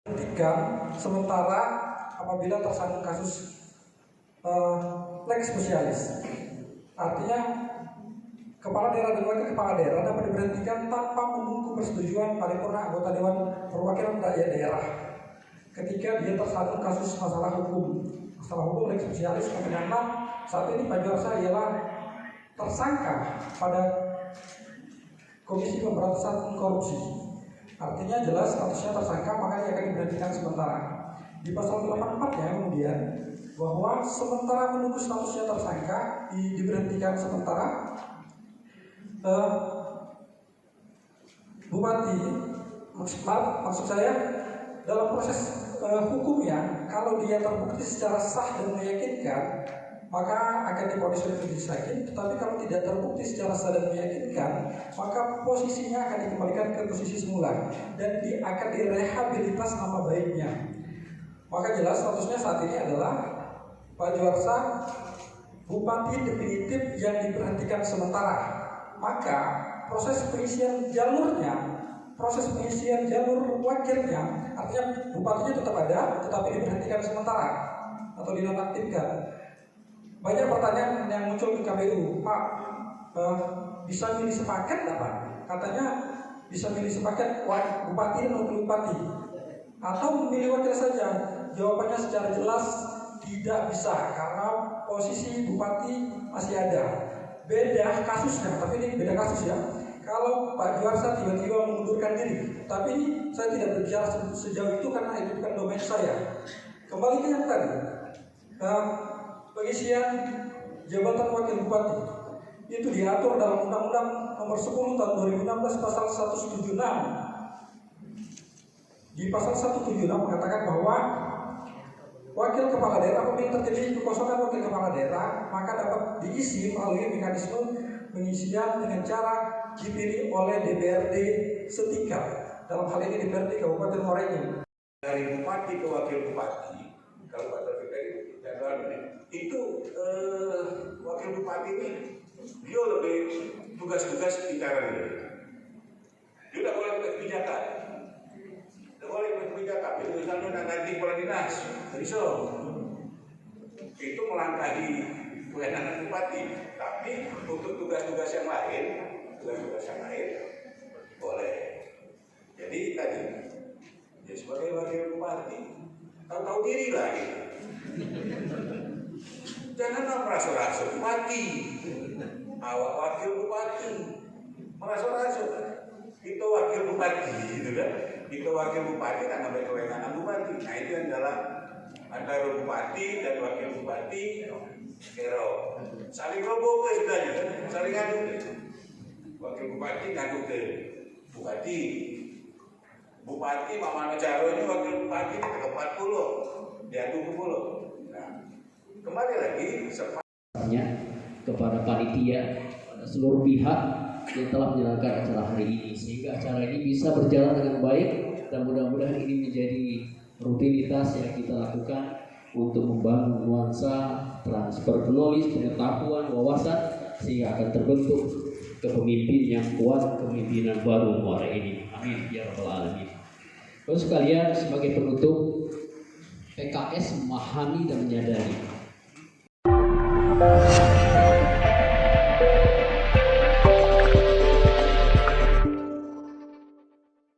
Hentikan sementara apabila tersandung kasus lex specialis. Artinya kepala daerah dan wakil kepala daerah dapat diberhentikan tanpa menunggu persetujuan paripurna anggota Dewan Perwakilan Rakyat Daerah ketika dia tersandung kasus masalah hukum lex specialis. Karena saat ini Pak Juarsa ialah tersangka pada Komisi Pemberantasan Korupsi. Artinya jelas statusnya tersangka, maka dia akan diberhentikan sementara. Di pasal 84-nya kemudian bahwa sementara menunggu statusnya tersangka diberhentikan sementara, bupati, maksud saya dalam proses hukumnya, kalau dia terbukti secara sah dan meyakinkan, maka akan divonis oleh majelis hakim. Tetapi kalau tidak terbukti secara sah dan meyakinkan, maka posisinya akan dikembalikan ke posisi semula dan akan direhabilitas nama baiknya. Maka jelas statusnya saat ini adalah Pak Juarsa bupati definitif yang diberhentikan sementara. Maka proses pengisian jalur wakilnya, artinya bupatinya tetap ada, tetapi diberhentikan sementara atau dinonaktifkan. Banyak pertanyaan yang muncul di KPU, Pak, bisa milih sepaket nggak Pak? Katanya bisa milih sepaket bupati dan wakil bupati, atau memilih wakil saja. Jawabannya secara jelas tidak bisa, karena posisi bupati masih ada. Beda kasusnya, tapi ini beda kasus ya. Kalau Pak Juarsa tiba-tiba mengundurkan diri, tapi ini saya tidak berbicara sejauh itu karena itu bukan domain saya. Kembali ke yang tadi. Pengisian jabatan wakil bupati itu diatur dalam Undang-Undang Nomor 10 Tahun 2016 Pasal 176. Di Pasal 176 mengatakan bahwa wakil kepala daerah, apabila terjadi kekosongan wakil kepala daerah, maka dapat diisi melalui mekanisme pengisian dengan cara dipilih oleh DPRD setingkat. Dalam hal ini DPRD Kabupaten Muara Enim. Dari bupati ke wakil bupati, kalau Pak Taufik itu wakil bupati ini dia lebih tugas-tugas bicara dia tidak boleh kebijakan, itu misalnya nanti kepala dinas bisa itu melangkahi kewenangan bupati, tapi untuk tugas-tugas yang lain boleh. Jadi tadi dia sebagai wakil bupati tahu diri lah gitu. Janganlah merasa-rasa bupati, awak wakil bupati, merasa-rasa kita wakil bupati, gitu kan? Kita wakil bupati kan ada kewenangan bupati. Nah itu adalah antara bupati dan wakil bupati, kero saling roboh istilahnya, saling ngadu. Wakil bupati ngadu ke bupati, bupati Mamano Caro ini wakil bupati ke 40, diadu ke 10. Kembali lagi kepada panitia, pada seluruh pihak yang telah menjalankan acara hari ini, sehingga acara ini bisa berjalan dengan baik dan mudah-mudahan ini menjadi rutinitas yang kita lakukan untuk membangun nuansa transfer knowledge, pengetahuan, wawasan, sehingga akan terbentuk kepemimpinan yang kuat, kepemimpinan baru Muara Enim. Amin ya rabbal alamin. Terus sekalian, sebagai penutup, PKS memahami dan menyadari